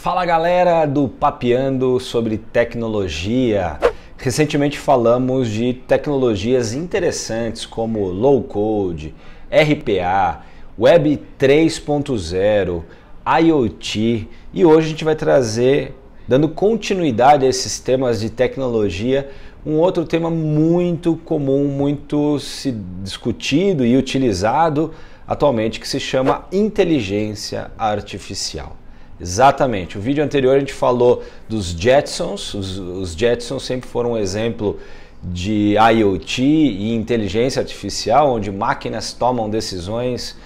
Fala galera do Papeando sobre tecnologia. Recentemente falamos de tecnologias interessantes como low code, RPA, Web 3.0, IoT e hoje a gente vai trazer, dando continuidade a esses temas de tecnologia, um outro tema muito comum, muito se discutido e utilizado atualmente que se chama inteligência artificial. Exatamente, o vídeo anterior a gente falou dos Jetsons, os Jetsons sempre foram um exemplo de IoT e inteligência artificial, onde máquinas tomam decisões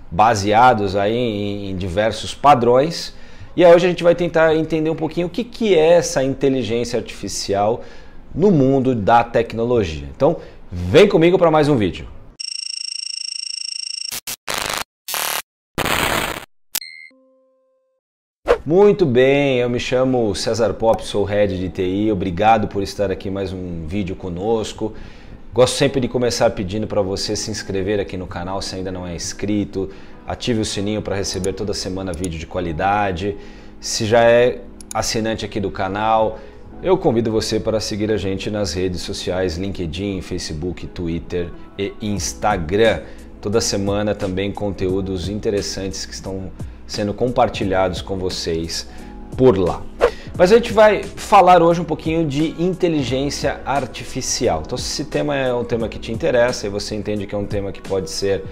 baseados aí em diversos padrões. E aí hoje a gente vai tentar entender um pouquinho o que é essa inteligência artificial no mundo da tecnologia. Então vem comigo para mais um vídeo. Muito bem, eu me chamo César Pop, sou Head de TI, obrigado por estar aqui mais um vídeo conosco. Gosto sempre de começar pedindo para você se inscrever aqui no canal se ainda não é inscrito, ative o sininho para receber toda semana vídeo de qualidade. Se já é assinante aqui do canal, eu convido você para seguir a gente nas redes sociais, LinkedIn, Facebook, Twitter e Instagram. Toda semana também conteúdos interessantes que estão sendo compartilhados com vocês por lá. Mas a gente vai falar hoje um pouquinho de inteligência artificial. Então, se esse tema é um tema que te interessa e você entende que é um tema que pode ser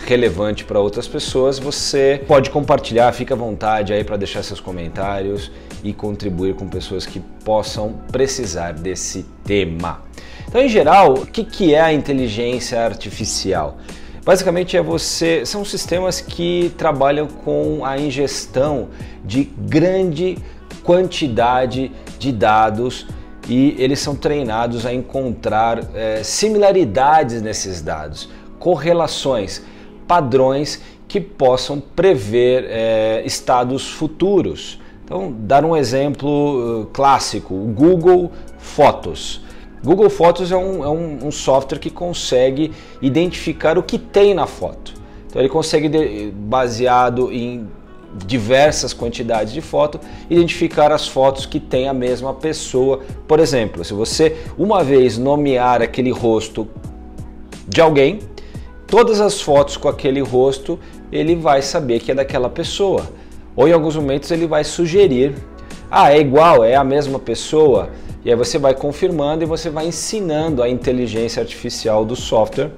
relevante para outras pessoas, você pode compartilhar, fica à vontade aí para deixar seus comentários e contribuir com pessoas que possam precisar desse tema. Então, em geral, o que é a inteligência artificial? Basicamente são sistemas que trabalham com a ingestão de grande quantidade de dados e eles são treinados a encontrar similaridades nesses dados, correlações, padrões que possam prever estados futuros. Então, dar um exemplo clássico, o Google Fotos. Google Fotos é um software que consegue identificar o que tem na foto. Então ele consegue, baseado em diversas quantidades de foto, identificar as fotos que tem a mesma pessoa. Por exemplo, se você uma vez nomear aquele rosto de alguém, todas as fotos com aquele rosto ele vai saber que é daquela pessoa. Ou em alguns momentos ele vai sugerir, é igual, é a mesma pessoa. E aí você vai confirmando e você vai ensinando a inteligência artificial do software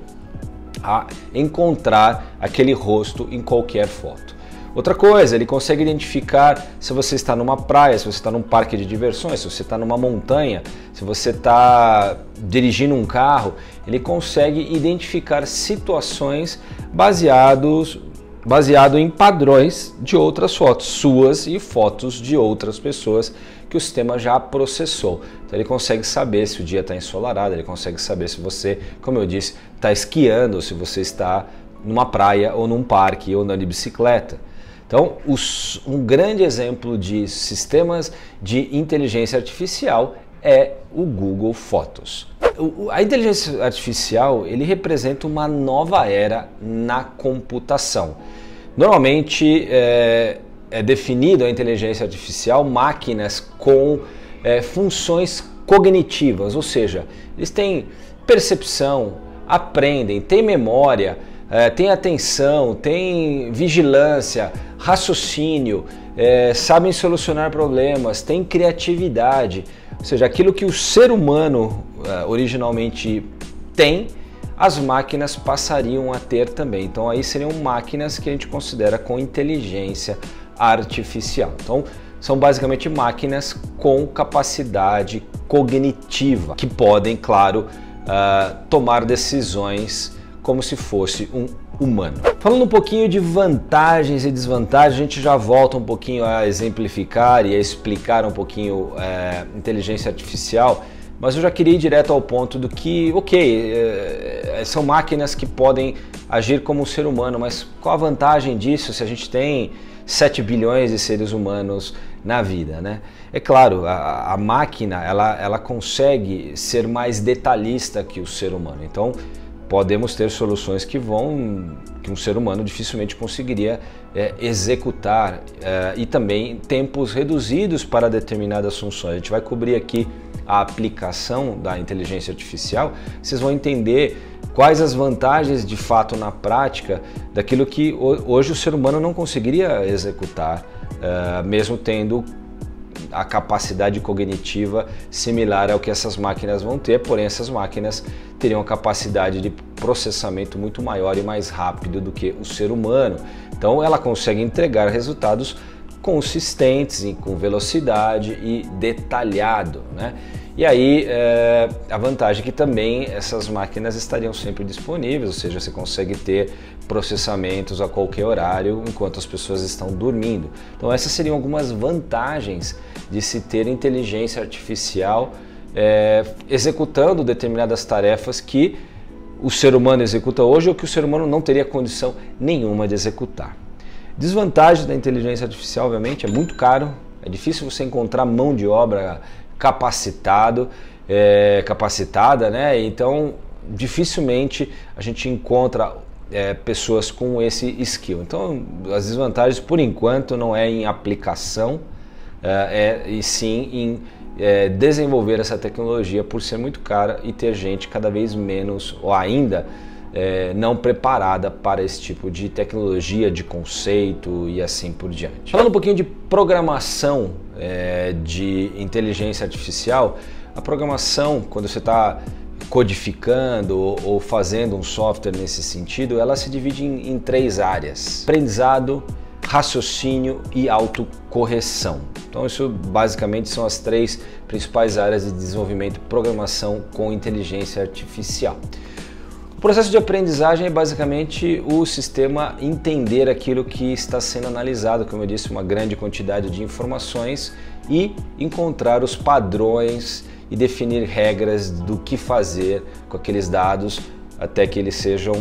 a encontrar aquele rosto em qualquer foto. Outra coisa, ele consegue identificar se você está numa praia, se você está num parque de diversões, se você está numa montanha, se você está dirigindo um carro, ele consegue identificar situações baseado em padrões de outras fotos, suas e fotos de outras pessoas que o sistema já processou. Então ele consegue saber se o dia está ensolarado, ele consegue saber se você, como eu disse, está esquiando, ou se você está numa praia ou num parque ou andando de bicicleta. Então, um grande exemplo de sistemas de inteligência artificial é o Google Fotos. A inteligência artificial ele representa uma nova era na computação. Normalmente é definido a inteligência artificial máquinas com funções cognitivas, ou seja, eles têm percepção, aprendem, têm memória, têm atenção, têm vigilância, raciocínio, sabem solucionar problemas, têm criatividade, ou seja, aquilo que o ser humano originalmente tem, as máquinas passariam a ter também. Então aí seriam máquinas que a gente considera com inteligência artificial. Então são basicamente máquinas com capacidade cognitiva que podem, claro, tomar decisões como se fosse um humano. Falando um pouquinho de vantagens e desvantagens, a gente já volta um pouquinho a exemplificar e a explicar um pouquinho inteligência artificial, mas eu já queria ir direto ao ponto do que, são máquinas que podem agir como um ser humano, mas qual a vantagem disso se a gente tem 7 bilhões de seres humanos na vida, né? É claro, a máquina ela consegue ser mais detalhista que o ser humano. Então, podemos ter soluções que um ser humano dificilmente conseguiria executar, e também tempos reduzidos para determinadas funções. A gente vai cobrir aqui a aplicação da inteligência artificial, vocês vão entender quais as vantagens de fato na prática daquilo que hoje o ser humano não conseguiria executar, mesmo tendo a capacidade cognitiva similar ao que essas máquinas vão ter, porém essas máquinas teriam a capacidade de processamento muito maior e mais rápido do que o ser humano. Então ela consegue entregar resultados consistentes, com velocidade e detalhado, né? E aí a vantagem é que também essas máquinas estariam sempre disponíveis, ou seja, você consegue ter processamentos a qualquer horário enquanto as pessoas estão dormindo. Então essas seriam algumas vantagens de se ter inteligência artificial executando determinadas tarefas que o ser humano executa hoje ou que o ser humano não teria condição nenhuma de executar. Desvantagem da inteligência artificial, obviamente, é muito caro, é difícil você encontrar mão de obra capacitada, né? Então dificilmente a gente encontra pessoas com esse skill. Então as desvantagens por enquanto não é em aplicação, e sim em desenvolver essa tecnologia por ser muito cara e ter gente cada vez menos ou ainda não preparada para esse tipo de tecnologia, de conceito e assim por diante. Falando um pouquinho de programação de inteligência artificial, a programação, quando você está codificando ou fazendo um software nesse sentido, ela se divide em três áreas: aprendizado, raciocínio e autocorreção. Então isso basicamente são as três principais áreas de desenvolvimento de programação com inteligência artificial. O processo de aprendizagem é basicamente o sistema entender aquilo que está sendo analisado, como eu disse, uma grande quantidade de informações, e encontrar os padrões e definir regras do que fazer com aqueles dados até que eles sejam,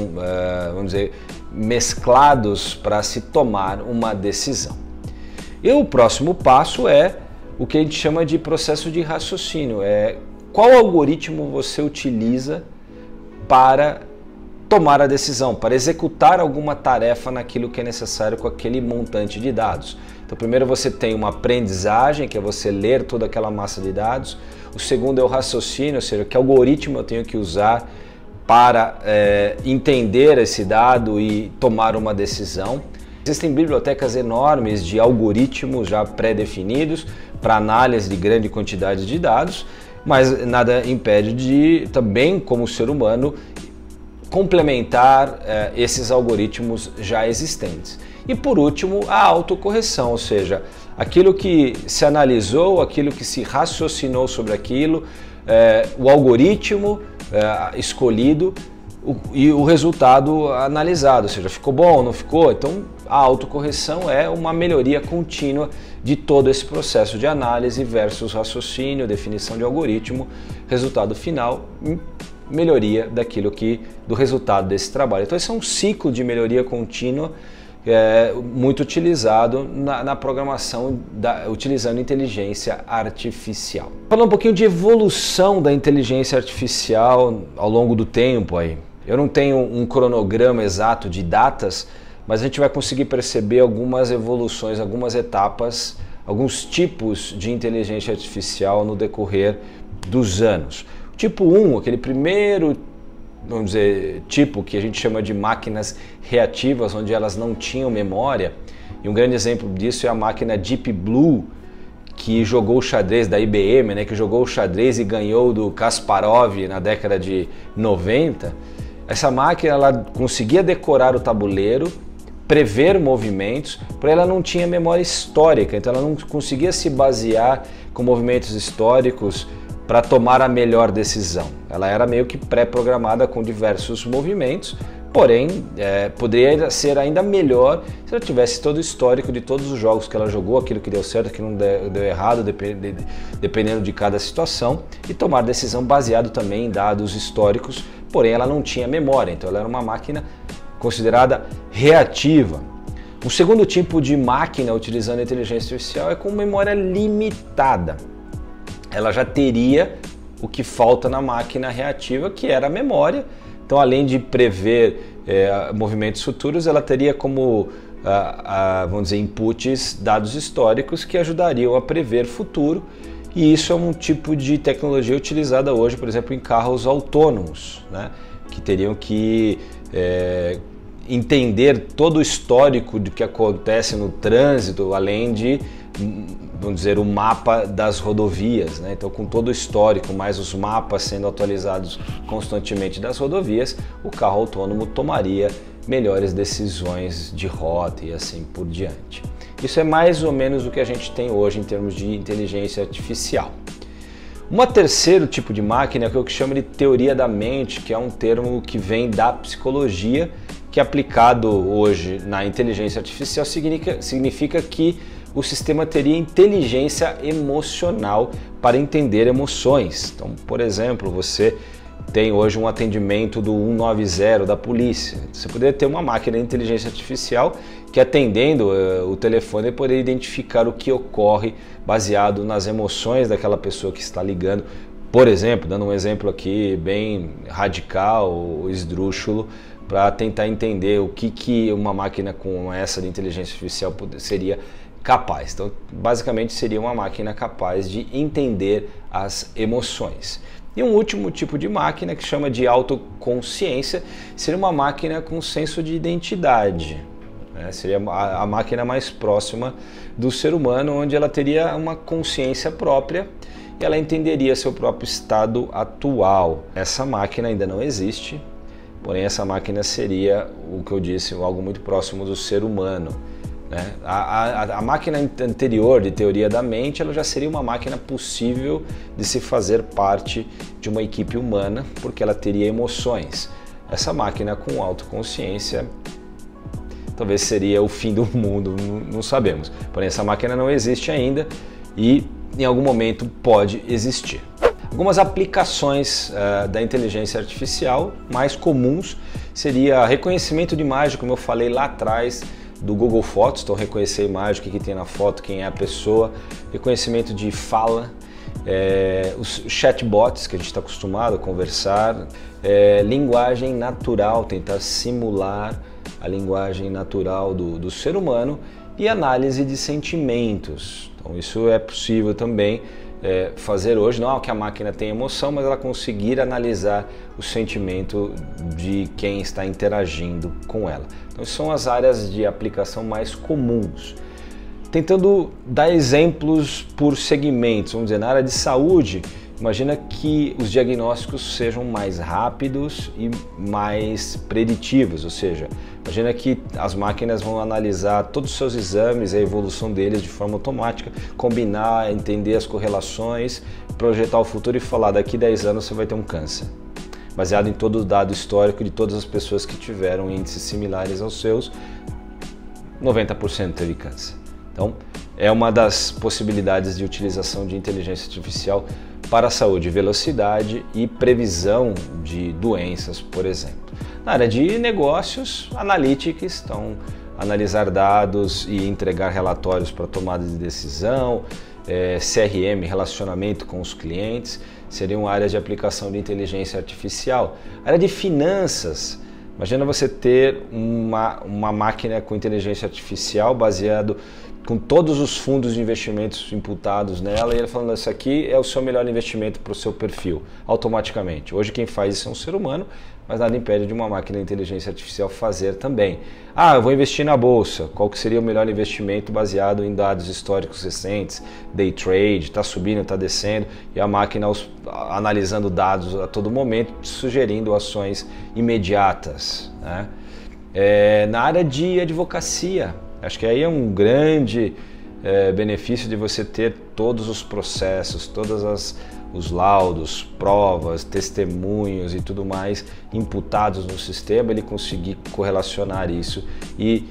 vamos dizer, mesclados para se tomar uma decisão. E o próximo passo é o que a gente chama de processo de raciocínio. Qual algoritmo você utiliza para tomar a decisão, para executar alguma tarefa naquilo que é necessário com aquele montante de dados. Então primeiro você tem uma aprendizagem, que é você ler toda aquela massa de dados. O segundo é o raciocínio, ou seja, que algoritmo eu tenho que usar para entender esse dado e tomar uma decisão. Existem bibliotecas enormes de algoritmos já pré-definidos para análise de grande quantidade de dados, mas nada impede de também, como ser humano, complementar esses algoritmos já existentes. E por último, a autocorreção, ou seja, aquilo que se analisou, aquilo que se raciocinou sobre aquilo, o algoritmo escolhido e o resultado analisado, ou seja, ficou bom ou não ficou. Então a autocorreção é uma melhoria contínua de todo esse processo de análise versus raciocínio, definição de algoritmo, resultado final, melhoria do resultado desse trabalho. Então esse é um ciclo de melhoria contínua muito utilizado na programação utilizando inteligência artificial. Falando um pouquinho de evolução da inteligência artificial ao longo do tempo aí. Eu não tenho um cronograma exato de datas, mas a gente vai conseguir perceber algumas evoluções, algumas etapas, alguns tipos de inteligência artificial no decorrer dos anos. O tipo 1, aquele primeiro, vamos dizer, tipo que a gente chama de máquinas reativas, onde elas não tinham memória, e um grande exemplo disso é a máquina Deep Blue, que jogou o xadrez da IBM, né, que jogou o xadrez e ganhou do Kasparov na década de 90. Essa máquina ela conseguia decorar o tabuleiro, prever movimentos, porém ela não tinha memória histórica, então ela não conseguia se basear com movimentos históricos para tomar a melhor decisão. Ela era meio que pré-programada com diversos movimentos, porém poderia ser ainda melhor se ela tivesse todo o histórico de todos os jogos que ela jogou, aquilo que deu certo, aquilo que não deu errado, dependendo de cada situação, e tomar decisão baseado também em dados históricos, porém ela não tinha memória, então ela era uma máquina considerada reativa. O segundo tipo de máquina utilizando a inteligência artificial é com memória limitada. Ela já teria o que falta na máquina reativa, que era a memória, Então, além de prever movimentos futuros, ela teria como, vamos dizer, inputs dados históricos que ajudariam a prever futuro. E isso é um tipo de tecnologia utilizada hoje, por exemplo, em carros autônomos, né? Que teriam que entender todo o histórico do que acontece no trânsito, além de, vamos dizer, o mapa das rodovias, né? Então, com todo o histórico, mais os mapas sendo atualizados constantemente das rodovias, o carro autônomo tomaria melhores decisões de rota e assim por diante. Isso é mais ou menos o que a gente tem hoje em termos de inteligência artificial. Um terceiro tipo de máquina é o que eu chamo de teoria da mente, que é um termo que vem da psicologia, que aplicado hoje na inteligência artificial significa que o sistema teria inteligência emocional para entender emoções. Então, por exemplo, você tem hoje um atendimento do 190 da polícia. Você poderia ter uma máquina de inteligência artificial que, atendendo o telefone, poderia identificar o que ocorre baseado nas emoções daquela pessoa que está ligando. Por exemplo, dando um exemplo aqui bem radical ou esdrúxulo, para tentar entender o que uma máquina com essa de inteligência artificial seria capaz. Então, basicamente, seria uma máquina capaz de entender as emoções. E um último tipo de máquina, que chama de autoconsciência, seria uma máquina com senso de identidade, né? Seria a máquina mais próxima do ser humano, onde ela teria uma consciência própria e ela entenderia seu próprio estado atual. Essa máquina ainda não existe, porém essa máquina seria, o que eu disse, algo muito próximo do ser humano, né? A máquina anterior de teoria da mente, ela já seria uma máquina possível de se fazer parte de uma equipe humana, porque ela teria emoções. Essa máquina com autoconsciência talvez seria o fim do mundo, não sabemos. Porém, essa máquina não existe ainda e em algum momento pode existir. Algumas aplicações da inteligência artificial mais comuns seria reconhecimento de imagem, como eu falei lá atrás, do Google Fotos, então reconhecer a imagem, o que tem na foto, quem é a pessoa, reconhecimento de fala, os chatbots que a gente está acostumado a conversar, linguagem natural, tentar simular a linguagem natural do ser humano e análise de sentimentos. Então isso é possível também fazer hoje, não que a máquina tenha emoção, mas ela conseguir analisar o sentimento de quem está interagindo com ela. Então são as áreas de aplicação mais comuns. Tentando dar exemplos por segmentos, vamos dizer, na área de saúde, imagina que os diagnósticos sejam mais rápidos e mais preditivos, ou seja, imagina que as máquinas vão analisar todos os seus exames e a evolução deles de forma automática, combinar, entender as correlações, projetar o futuro e falar daqui 10 anos você vai ter um câncer, baseado em todo o dado histórico de todas as pessoas que tiveram índices similares aos seus, 90% teve câncer. Então, é uma das possibilidades de utilização de inteligência artificial para a saúde, velocidade e previsão de doenças, por exemplo. Na área de negócios, analytics, então analisar dados e entregar relatórios para tomada de decisão, CRM, relacionamento com os clientes, seriam áreas de aplicação de inteligência artificial. A área de finanças, imagina você ter uma máquina com inteligência artificial baseado com todos os fundos de investimentos imputados nela e ele falando, isso aqui é o seu melhor investimento para o seu perfil, automaticamente. Hoje quem faz isso é um ser humano, mas nada impede de uma máquina de inteligência artificial fazer também. Eu vou investir na bolsa, qual que seria o melhor investimento baseado em dados históricos recentes, day trade, está subindo, está descendo, e a máquina analisando dados a todo momento, sugerindo ações imediatas, né? Na área de advocacia, acho que aí é um grande benefício de você ter todos os processos, os laudos, provas, testemunhos e tudo mais imputados no sistema, ele conseguir correlacionar isso e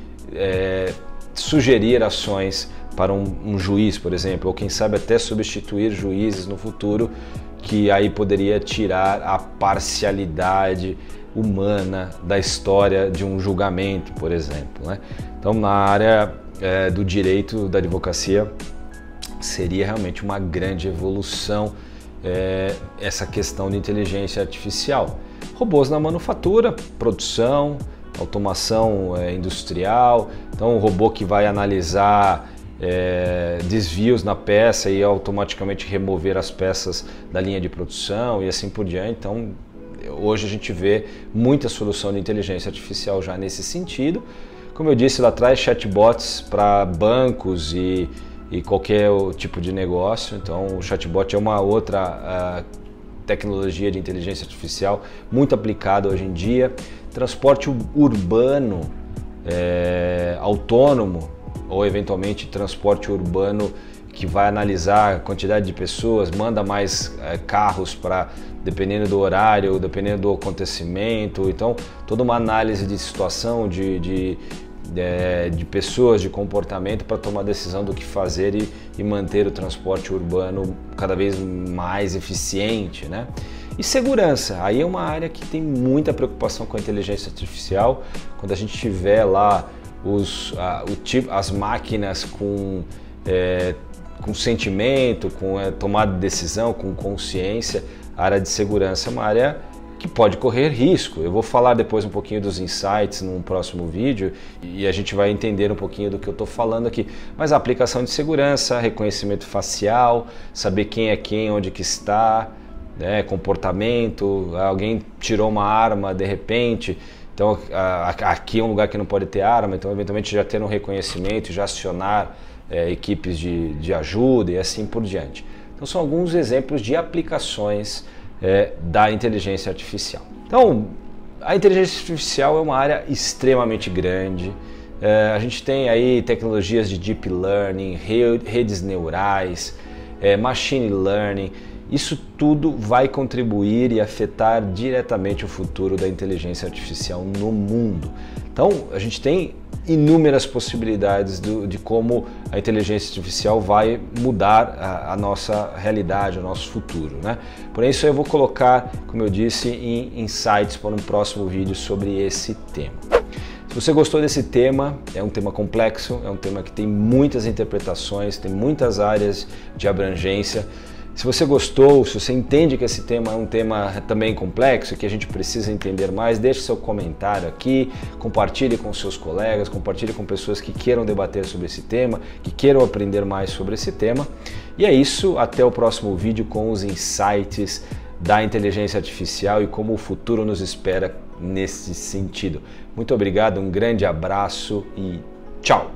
sugerir ações para um juiz, por exemplo, ou quem sabe até substituir juízes no futuro, que aí poderia tirar a parcialidade humana da história de um julgamento, por exemplo, né? Então, na área do direito da advocacia, seria realmente uma grande evolução essa questão de inteligência artificial. robôs na manufatura, produção, automação industrial. Então, um robô que vai analisar desvios na peça e automaticamente remover as peças da linha de produção e assim por diante. Então, hoje a gente vê muita solução de inteligência artificial já nesse sentido. Como eu disse lá atrás, chatbots para bancos e qualquer tipo de negócio. Então, o chatbot é uma outra tecnologia de inteligência artificial muito aplicada hoje em dia. Transporte urbano autônomo, ou eventualmente transporte urbano que vai analisar a quantidade de pessoas, manda mais carros para, dependendo do horário, dependendo do acontecimento. Então, toda uma análise de situação, de pessoas, de comportamento para tomar decisão do que fazer e manter o transporte urbano cada vez mais eficiente, né? E segurança, aí é uma área que tem muita preocupação com a inteligência artificial. Quando a gente tiver lá as máquinas com sentimento, com tomada de decisão, com consciência, a área de segurança é uma área que pode correr risco. Eu vou falar depois um pouquinho dos insights num próximo vídeo e a gente vai entender um pouquinho do que eu estou falando aqui. Mas a aplicação de segurança, reconhecimento facial, saber quem é quem, onde que está, né, comportamento, alguém tirou uma arma de repente, então aqui é um lugar que não pode ter arma, então eventualmente já ter um reconhecimento, já acionar equipes de ajuda e assim por diante. Então são alguns exemplos de aplicações da inteligência artificial. Então, a inteligência artificial é uma área extremamente grande. A gente tem aí tecnologias de deep learning, redes neurais, machine learning. Isso tudo vai contribuir e afetar diretamente o futuro da inteligência artificial no mundo. Então, a gente tem inúmeras possibilidades de como a inteligência artificial vai mudar a nossa realidade, o nosso futuro, né? Por isso eu vou colocar, como eu disse, em insights para um próximo vídeo sobre esse tema. Se você gostou desse tema, é um tema complexo, é um tema que tem muitas interpretações, tem muitas áreas de abrangência. Se você gostou, se você entende que esse tema é um tema também complexo, que a gente precisa entender mais, deixe seu comentário aqui, compartilhe com seus colegas, compartilhe com pessoas que queiram debater sobre esse tema, que queiram aprender mais sobre esse tema. E é isso, até o próximo vídeo com os insights da inteligência artificial e como o futuro nos espera nesse sentido. Muito obrigado, um grande abraço e tchau!